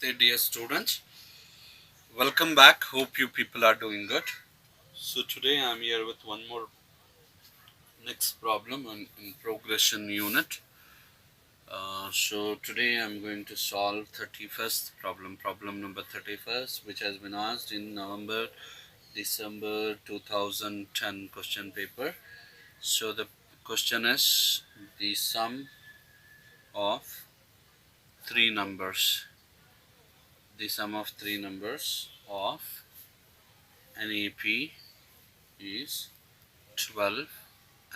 Namaste dear students. Welcome back. Hope you people are doing good. So today I am here with one more next problem in progression unit. So today I am going to solve 31st problem number 31st, which has been asked in November December 2010 question paper. So the question is the sum of three numbers. The sum of three numbers of an AP is 12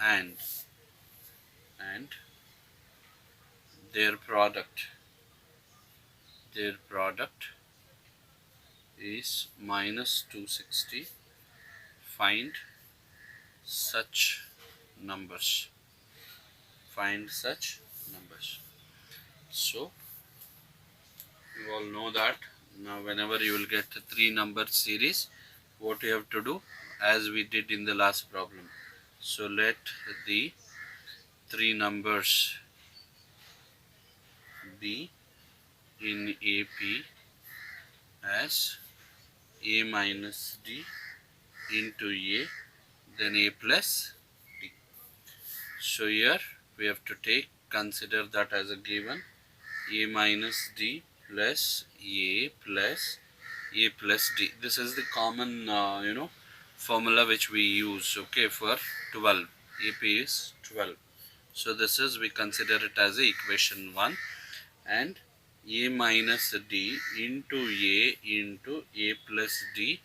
and their product is minus 260. Find such numbers. So you all know that now whenever you will get a three number series, what you have to do, as we did in the last problem. So let the three numbers be in AP as A minus D into A, then A plus D. So here we have to consider that as a given, A minus D plus A plus A plus D. This is the common formula which we use, okay, for 12. AP is 12. So this is, we consider it as a equation 1, and A minus D into A plus D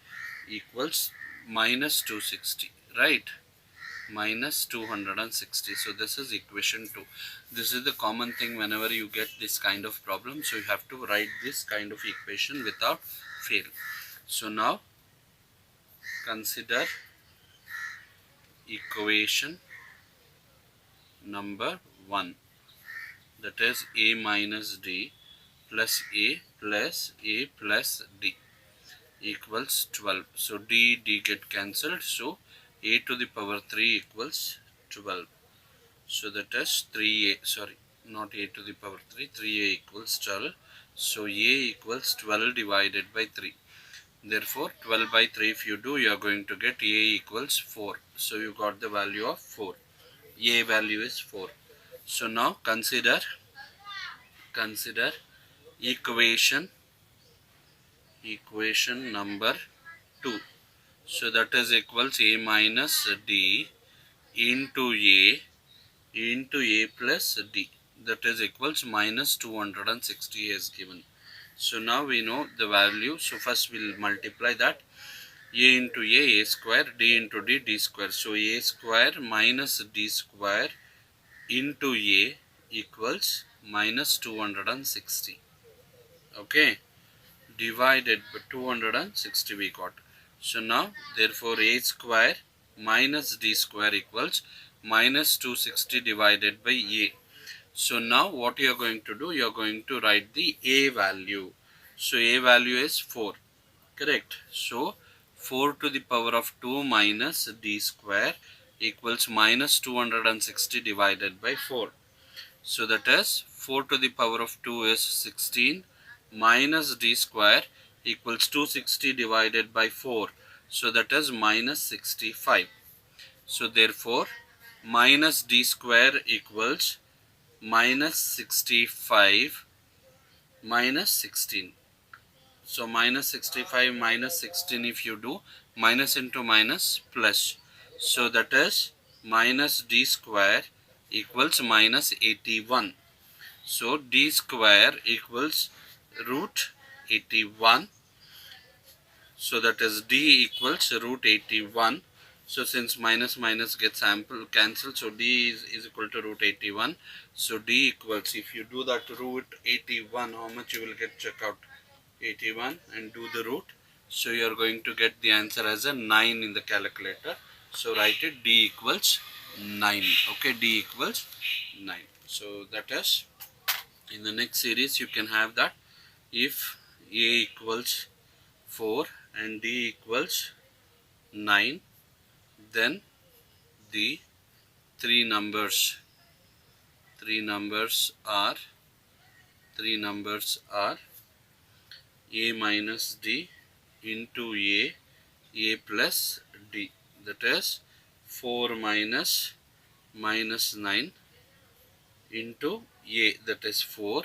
equals minus 260, right? Minus 260. So this is equation 2. This is the common thing whenever you get this kind of problem. So you have to write this kind of equation without fail. So now consider equation number 1, that is A minus D plus A plus A plus D equals 12. So D get cancelled. So A to the power 3 equals 12. So that is 3A, sorry, not A to the power 3, 3A equals 12. So A equals 12 divided by 3. Therefore, 12 by 3 if you do, you are going to get A equals 4. So you got the value of 4. A value is 4. So now consider equation number 2. So that is equals A minus D into A plus D, that is equals minus 260 as given. So now we know the value. So first we'll multiply that. A into A square, D into D square. So A square minus D square into A equals minus 260. Okay, divided by 260 we got. So now therefore A square minus D square equals minus 260 divided by A. So now what you are going to do, you are going to write the A value. So A value is 4, correct? So 4 to the power of 2 minus D square equals minus 260 divided by 4. So that is 4 to the power of 2 is 16 minus D square equals 260 divided by 4. So that is minus 65. So therefore minus D square equals minus 65 minus 16. So minus 65 minus 16, if you do, minus into minus plus. So that is minus D square equals minus 81. So D square equals root 81. So that is D equals root 81. So since minus minus gets cancelled, so D is equal to root 81. So D equals, if you do that root 81, how much you will get? Check out 81 and do the root. So you are going to get the answer as a 9 in the calculator. So write it, D equals 9. Okay, D equals 9. So that is, in the next series you can have that if A equals 4 and D equals 9, then the three numbers are a minus d into a plus d, that is 4 minus 9 into a, that is 4,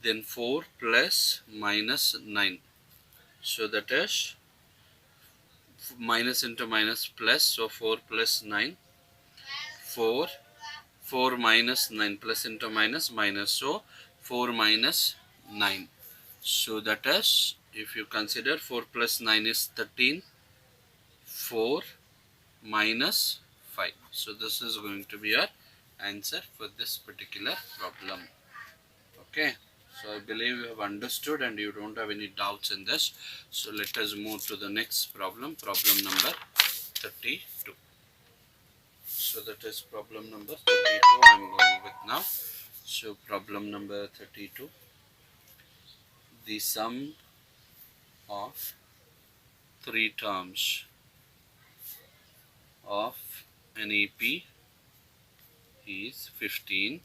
then 4 plus minus 9, so that is minus into minus plus, so 4 plus 9, 4, 4 minus 9, plus into minus minus, so 4 minus 9. So that is, if you consider 4 plus 9 is 13, 4 minus 5. So this is going to be our answer for this particular problem. Okay, so I believe you have understood and you don't have any doubts in this. So let us move to the next problem, problem number 32. So that is problem number 32 I am going with now. So problem number 32, the sum of three terms of an AP is 15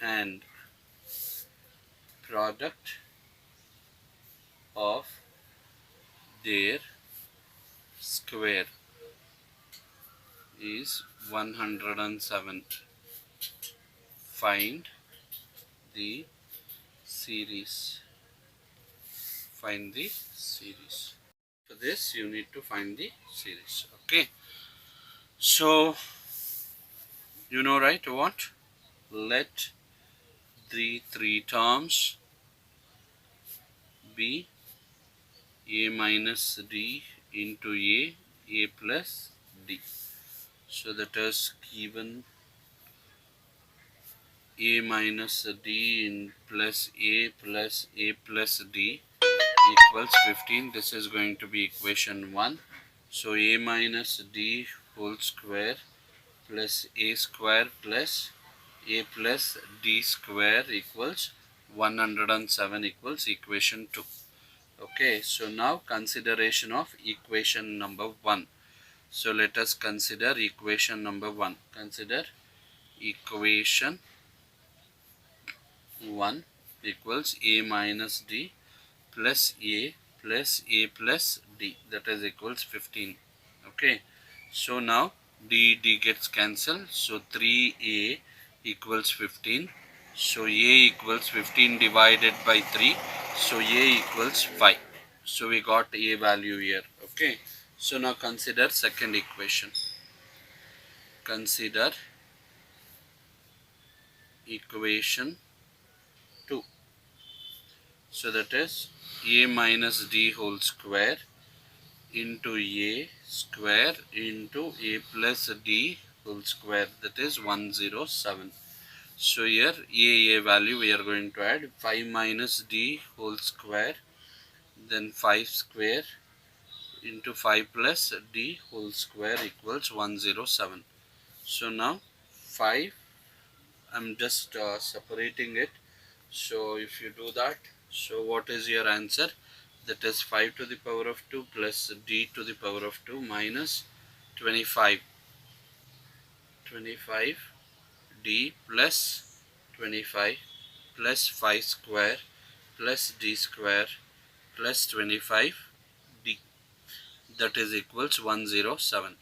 and product of their square is 107. Find the series. Find the series. For this you need to find the series. Okay. So you know, right, what? Let the three terms be a minus d into a plus d. So that is given a minus d in plus a plus d equals 15. This is going to be equation 1. So a minus d whole square plus a square plus a plus d square equals 107 equals equation 2. Okay, so now consideration of equation number 1. So let us consider equation number 1. Consider equation 1 equals a minus d plus a plus d, that is equals 15. Okay, so now d gets cancelled, so 3a equals 15. So a equals 15 divided by 3, so a equals 5. So we got a value here. Okay, so now consider second equation. Consider equation 2. So that is a minus d whole square into a square into a plus d whole square, that is 107. So here a value we are going to add 5 minus d whole square, then 5 square into 5 plus d whole square equals 107. So now 5, I'm just separating it. So if you do that, so what is your answer? That is 5 to the power of 2 plus d to the power of 2 minus 25 d plus 25 plus 5 square plus d square plus 25 d, that is equals 107.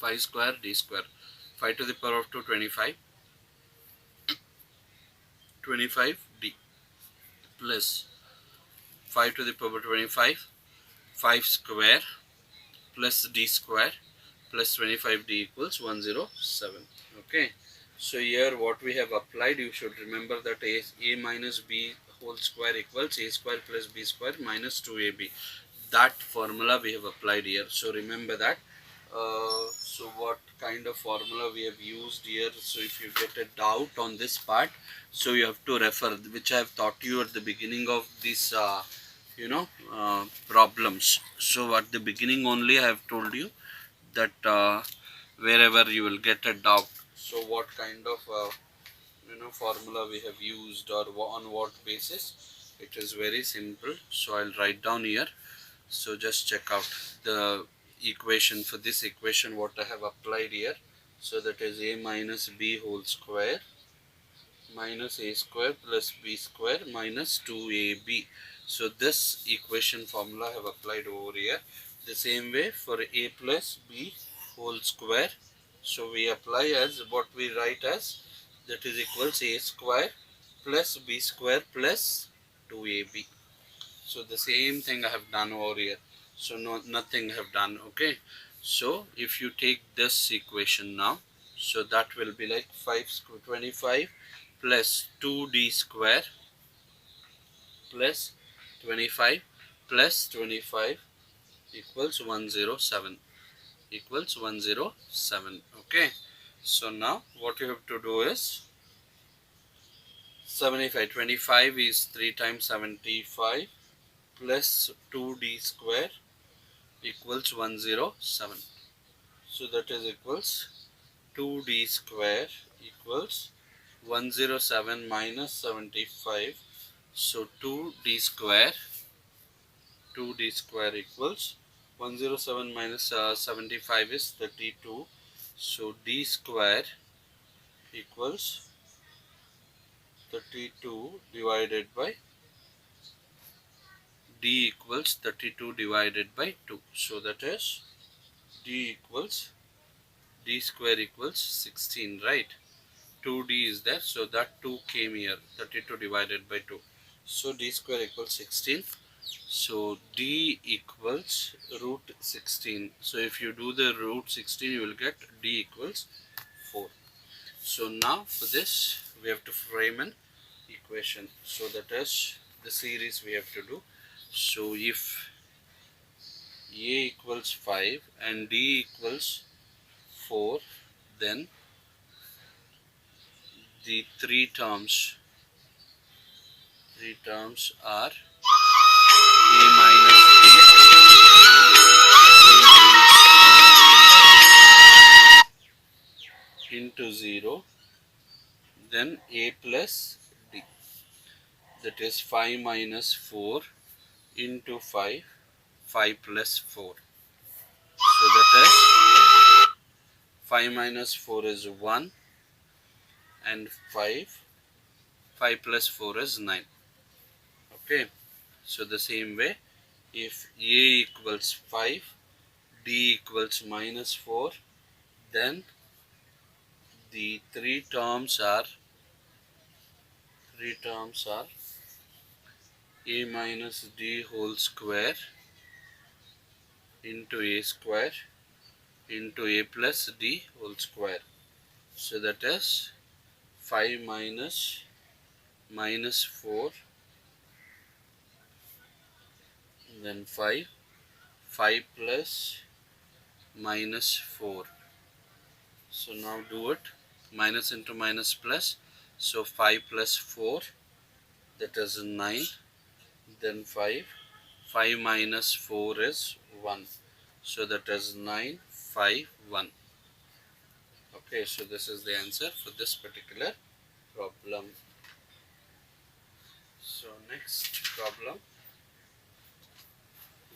5 square d square, 5 to the power of 2 25 d plus 5 to the power 25 5 square plus d square plus 25d equals 107. Okay, so here what we have applied, you should remember that a minus b whole square equals a square plus b square minus 2ab. That formula we have applied here, so remember that. So what kind of formula we have used here? So if you get a doubt on this part, so you have to refer, which I have taught you at the beginning of this problems. So at the beginning only I have told you that wherever you will get a doubt, so what kind of formula we have used or on what basis, it is very simple. So I'll write down here, so just check out the equation. For this equation what I have applied here, so that is a minus b whole square minus a square plus b square minus 2ab. So this equation formula I have applied over here. The same way for a plus b whole square. So we apply as what we write as, that is equals a square plus b square plus 2ab. So the same thing I have done over here. So nothing I have done. Okay. So if you take this equation now, so that will be like 25 plus 2d square plus 25 plus 25 equals 107, equals 107. Okay. So now what you have to do is 75. 25 is 3 times 75 plus 2d square equals 107. So that is equals 2d square equals 107 minus 75. So 2d square equals 107 minus 75 is 32. So d square equals 32 divided by d equals 32 divided by 2. So that is d equals d square equals 16, right? 2d is there, so that 2 came here, 32 divided by 2. So d square equals 16. So d equals root 16. So if you do the root 16, you will get d equals 4. So now for this we have to frame an equation. So that is the series we have to do. So if a equals 5 and d equals 4, then the three terms are a minus b into 0, then a plus d, that is 5 minus 4 into 5, 5 plus 4. So that is 5 minus 4 is 1 and 5 plus 4 is 9. Okay. So the same way, if a equals 5, d equals minus 4, then the three terms are a minus d whole square into a square into a plus d whole square. So that is 5 minus 4, then 5 plus minus 4. So now do it, minus into minus plus. So 5 plus 4, that is 9, then 5 minus 4 is 1. So that is 9, 5, 1. Okay, so this is the answer for this particular problem. So next problem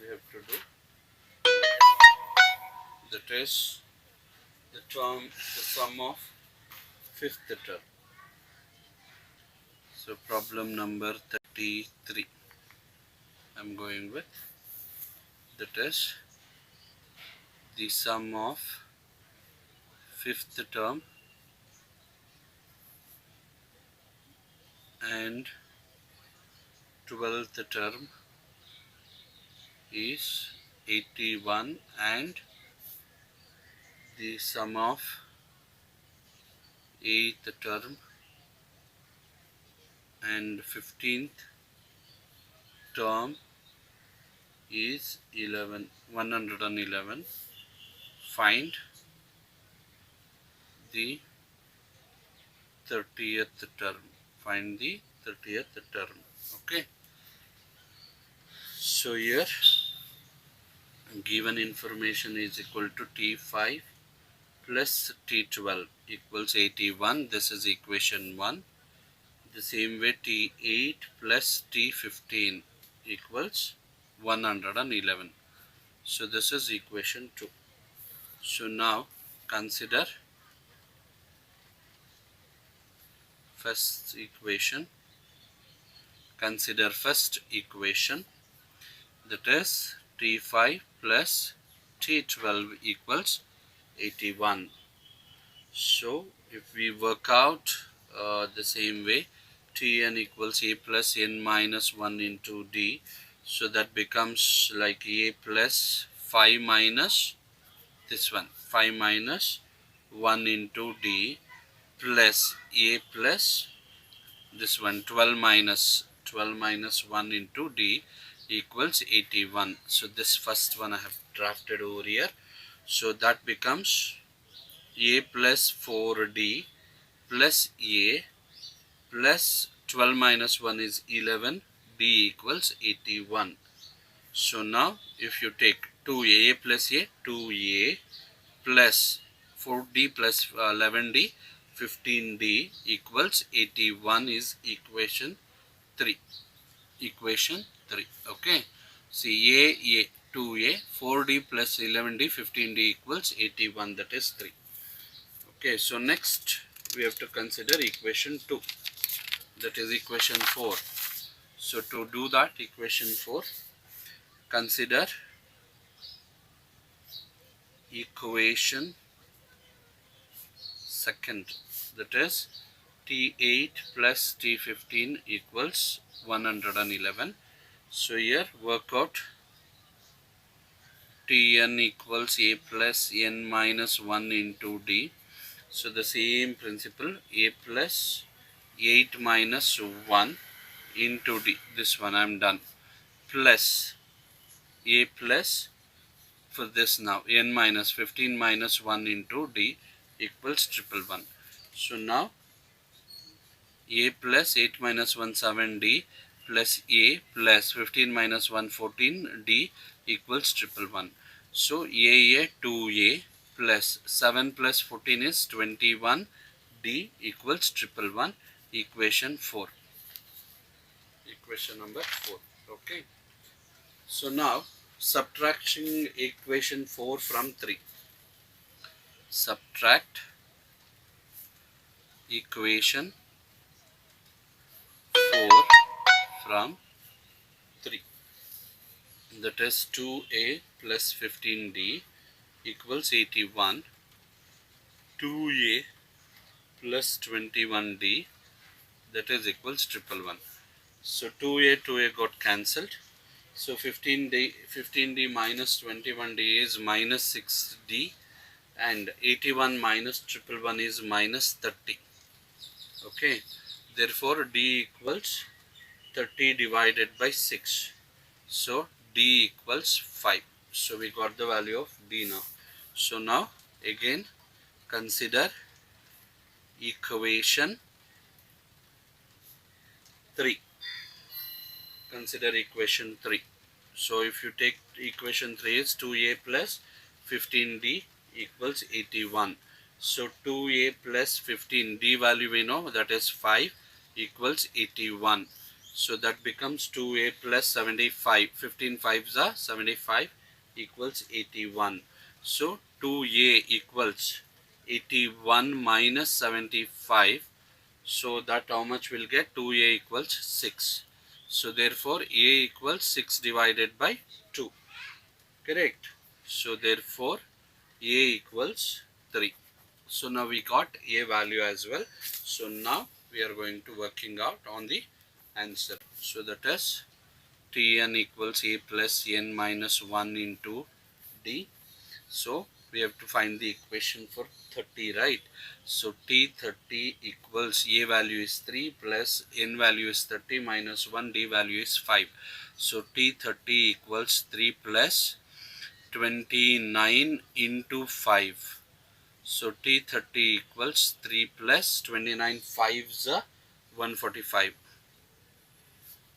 we have to do, that is the sum of fifth term. So problem number 33 I'm going with, that is the sum of fifth term and 12th term is 81, and the sum of 8th term and 15th term is 111. Find the 30th term. Find the 30th term. Okay. So here given information is equal to T5 plus T12 equals 81. This is equation 1. The same way T8 plus T15 equals 111. So this is equation 2. So now consider first equation. consider first equation, that is T5 plus T12 equals 81. So if we work out the same way, Tn equals A plus n minus 1 into D, so that becomes like A plus 5 minus this one, 5 minus 1 into D, plus A plus this one, 12 minus 1 into D equals 81. So this first one I have drafted over here. So that becomes A plus 4D plus A plus 12 minus 1 is 11, D equals 81. So now if you take 2A plus A, 2A plus 4D plus 11D, 15D equals 81 is equation 3. Equation 3. Okay. See A, 2A, 4D plus 11D, 15D equals 81, that is 3. Okay. So next we have to consider equation 2, that is equation 4. So to do that, equation 4, consider equation second, that is T8 plus T15 equals 111. So here work out Tn equals A plus n minus 1 into D. So the same principle, A plus 8 minus 1 into D, this one I am done, plus A plus, for this now, n minus 15 minus 1 into D equals 111. So now A plus 8 minus 1 7D plus A plus 15 minus 1 14D equals 111. So A 2A plus 7 plus 14 is 21, D equals 111, equation 4. Equation number 4. Okay. So now subtracting equation 4 from 3. Subtract equation 4 from 3. That is 2A plus 15D equals 81. 2A plus 21D, that is equals 111. So 2A got cancelled. So 15D minus 21D is minus 6D, and 81 minus 111 is minus 30. Okay. Therefore D equals 30 divided by 6. So D equals 5. So we got the value of D now. So now again consider equation 3. Consider equation 3. So if you take equation 3 is 2A plus 15D equals 81. So 2A plus 15D value we know, that is 5, equals 81. So that becomes 2A plus 75. 15 5s are 75 equals 81. So 2A equals 81 minus 75. So that how much will get? 2A equals 6. So therefore A equals 6 divided by 2. Correct. So therefore A equals 3. So now we got A value as well. So now we are going to working out on the answer. So that is Tn equals A plus n minus 1 into D. So we have to find the equation for 30, right? So T30 equals A value is 3 plus n value is 30 minus 1, D value is 5. So T30 equals 3 plus 29 into 5. So T30 equals 3 plus 29, 5s are 145.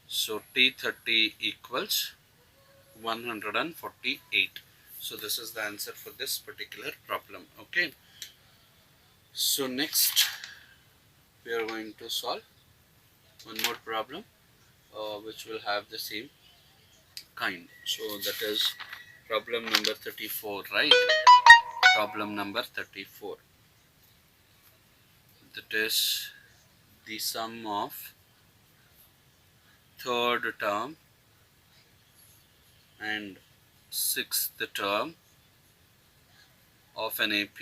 So T30 equals 148. So this is the answer for this particular problem. Okay. So next we are going to solve one more problem which will have the same kind. So that is problem number 34, right? Problem number 34. That is the sum of third term and sixth term of an AP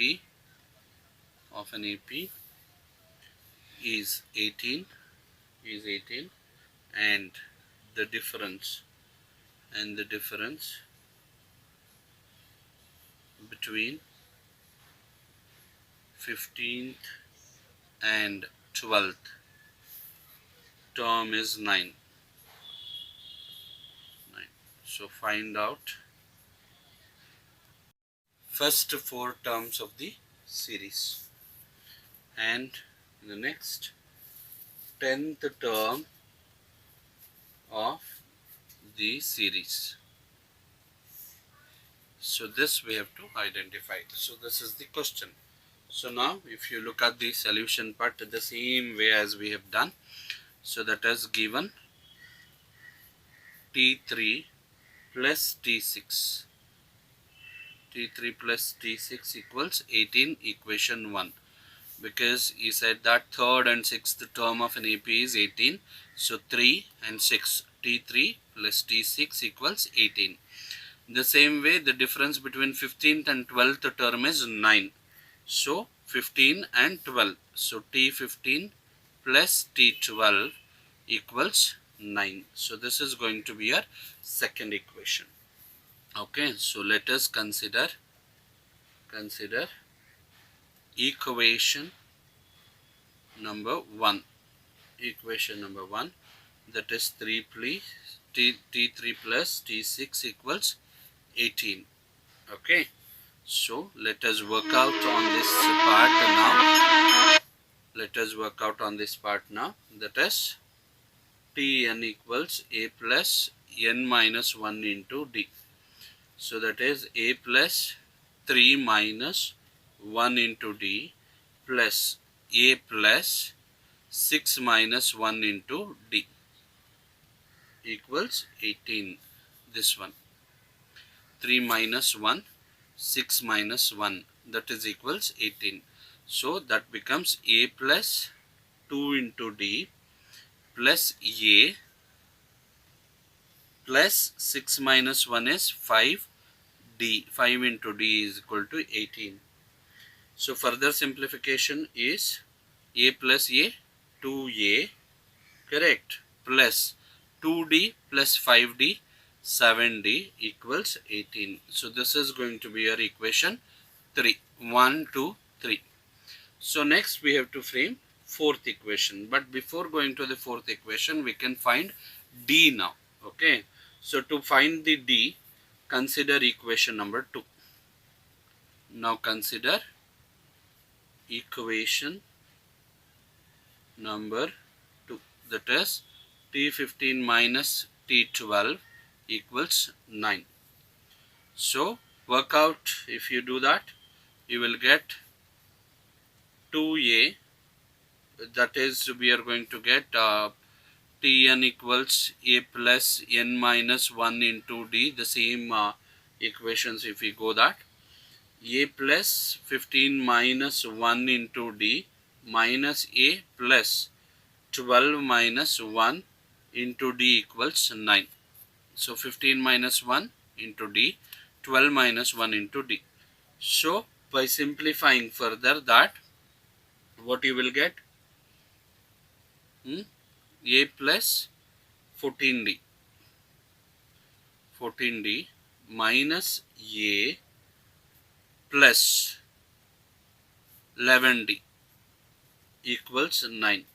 is 18 and the difference between 15th and 12th term is 9. So find out first four terms of the series and the next 10th term of the series. So this we have to identify. So this is the question. So now if you look at the solution part the same way as we have done, so that is given T3 plus T6 plus T6 equals 18, equation 1, because he said that third and sixth term of an AP is 18, so 3 and 6, T3 plus T6 equals 18. The same way the difference between 15th and 12th term is 9, so 15 and 12, so T15 plus T12 equals 9. So this is going to be our second equation. Okay, so let us consider equation number 1. That is T3 plus T6 equals 18. Okay, so let us work out on this part now. That is Tn equals A plus n minus 1 into D. So that is A plus 3 minus 1 into D plus A plus 6 minus 1 into D equals 18. This one, 3 minus 1, 6 minus 1, that is equals 18. So that becomes A plus 2 into D plus A plus 6 minus 1 is 5D. 5 into D is equal to 18. So further simplification is A plus A, 2A, correct, plus 2D plus 5D, 7D equals 18. So this is going to be our equation 3. 1, 2, 3. So next we have to frame fourth equation. But before going to the fourth equation, we can find D now. Okay. So to find the D, consider equation number 2. Now consider equation number 2. That is T15 minus T12 equals 9. So work out, if you do that, you will get 2A, that is we are going to get Tn equals A plus n minus 1 into D, the same equations if we go that, A plus 15 minus 1 into D minus A plus 12 minus 1 into D equals 9. So 15 minus 1 into D, 12 minus 1 into D. So by simplifying further that, what you will get? A plus 14D minus A plus 11D equals 9.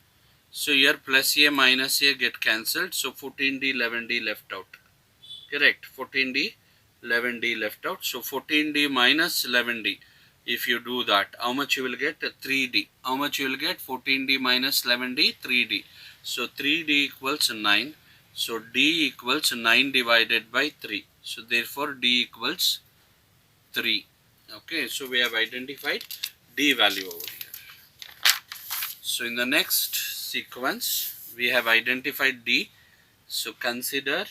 So here plus A minus A get cancelled. So 14D, 11D left out. Correct. 14D, 11D left out. So 14D minus 11D. If you do that, how much you will get? 3D. How much you will get? 14D minus 11D, 3D. So 3D equals 9. So D equals 9 divided by 3. So therefore D equals 3. Okay. So we have identified D value over here. So in the next sequence, we have identified D. So consider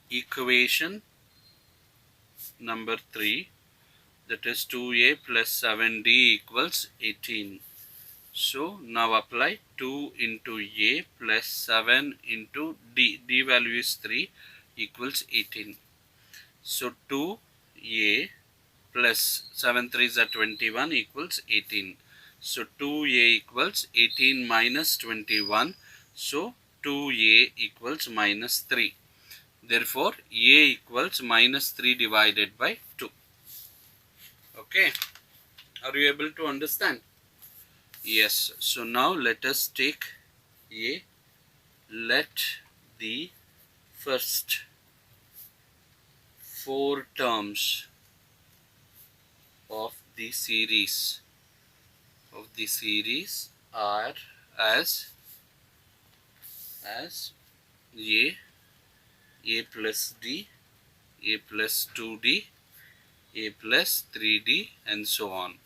equation number 3, that is 2A plus 7D equals 18. So now apply 2 into A plus 7 into D. D value is 3 equals 18. So 2A plus 7 3s are 21 equals 18. So 2A equals 18 minus 21. So 2A equals minus 3. Therefore, A equals minus 3 divided by 2. Okay. Are you able to understand? Yes. So now let us take A. Let the first 4 terms of the series are as A plus D, A plus 2D, A plus 3D, and so on.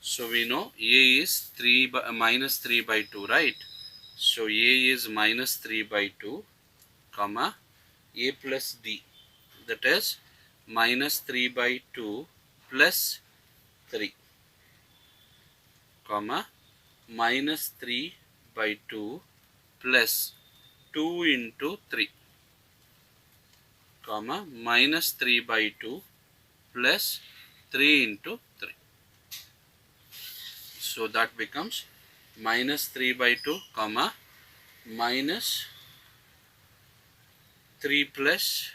So we know A is minus 3 by 2, right? So A is minus 3 by 2, comma, A plus D, that is minus 3 by 2 plus 3, comma, minus 3 by 2 plus 2 into 3, comma, minus 3 by 2 plus 3 into 3. So that becomes minus 3 by 2, comma, minus 3 plus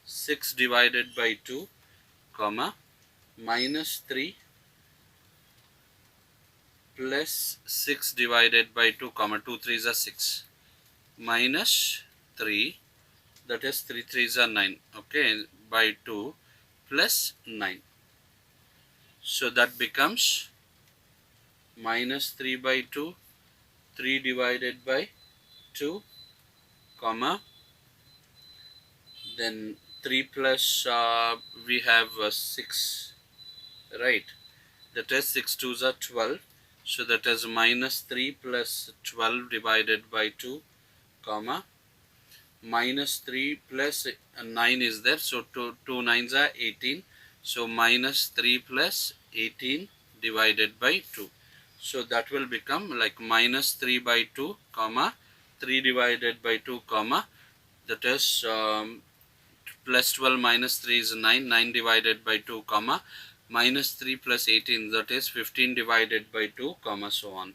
6 divided by 2, comma, minus 3 plus 6 divided by 2, comma, 2 3s are 6, minus 3, that is 3 3s are 9, okay, by 2 plus 9. So that becomes minus 3 by 2, 3 divided by 2, comma, then 3 plus we have 6, right, that is 6 2s are 12. So that is minus 3 plus 12 divided by 2, comma, minus 3 plus 9 is there, so 2 9s are 18. So minus 3 plus 18 divided by 2. So that will become like minus 3 by 2, comma, 3 divided by 2, comma, that is plus 12 minus 3 is 9, 9 divided by 2, comma, minus 3 plus 18, that is 15 divided by 2, comma, so on.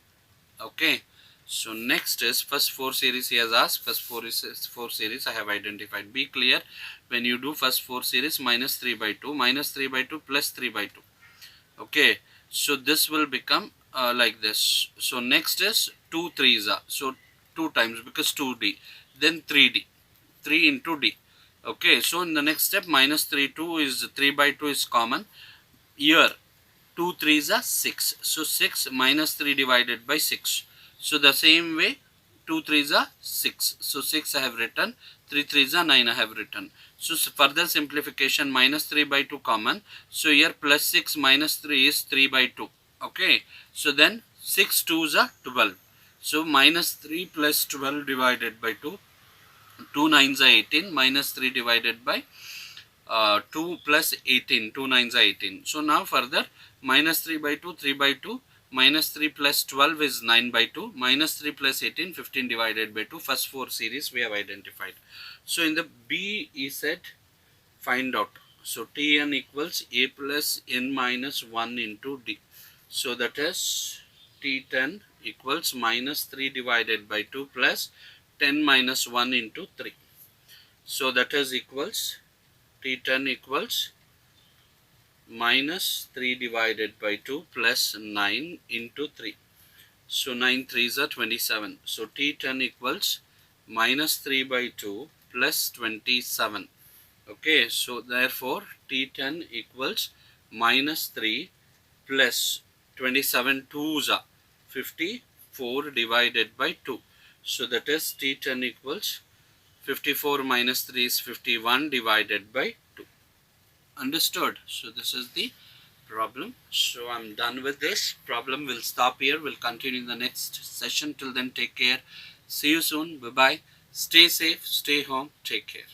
Okay. So next is first 4 series he has asked. First 4 series I have identified. Be clear, when you do first 4 series, minus 3 by 2, minus 3 by 2 plus 3 by 2. Okay. So this will become like this. So next is 2 3s are. So 2 times, because 2D. Then 3D. 3 into D. Okay. So in the next step, minus 3 2 is 3 by 2 is common. Here 2 3s are 6. So 6 minus 3 divided by 6. So the same way 2 3s are 6. So 6 I have written. 3 3s are 9 I have written. So further simplification, minus 3 by 2 common. So here plus 6 minus 3 is 3 by 2. Okay. So then 6 2s are 12. So minus 3 plus 12 divided by 2. 2 9s are 18. Minus 3 divided by 2 plus 18, 2 9s are 18. So now further, minus 3 by 2, 3 by 2, minus 3 plus 12 is 9 by 2, minus 3 plus 18, 15 divided by 2. First 4 series we have identified. So in the B, he said find out. So Tn equals A plus n minus 1 into D. So that is T10 equals minus 3 divided by 2 plus 10 minus 1 into 3. So that is equals T10 equals minus 3 divided by 2 plus 9 into 3. So 9 3s are 27. So T10 equals minus 3 by 2 plus 27. Okay, so therefore T10 equals minus 3 plus 27 2s are 54 divided by 2. So that is T10 equals 54 minus 3 is 51 divided by 2. Understood? So this is the problem. So I'm done with this problem. We'll stop here. We'll continue in the next session. Till then, take care. See you soon. Bye bye. Stay safe. Stay home. Take care.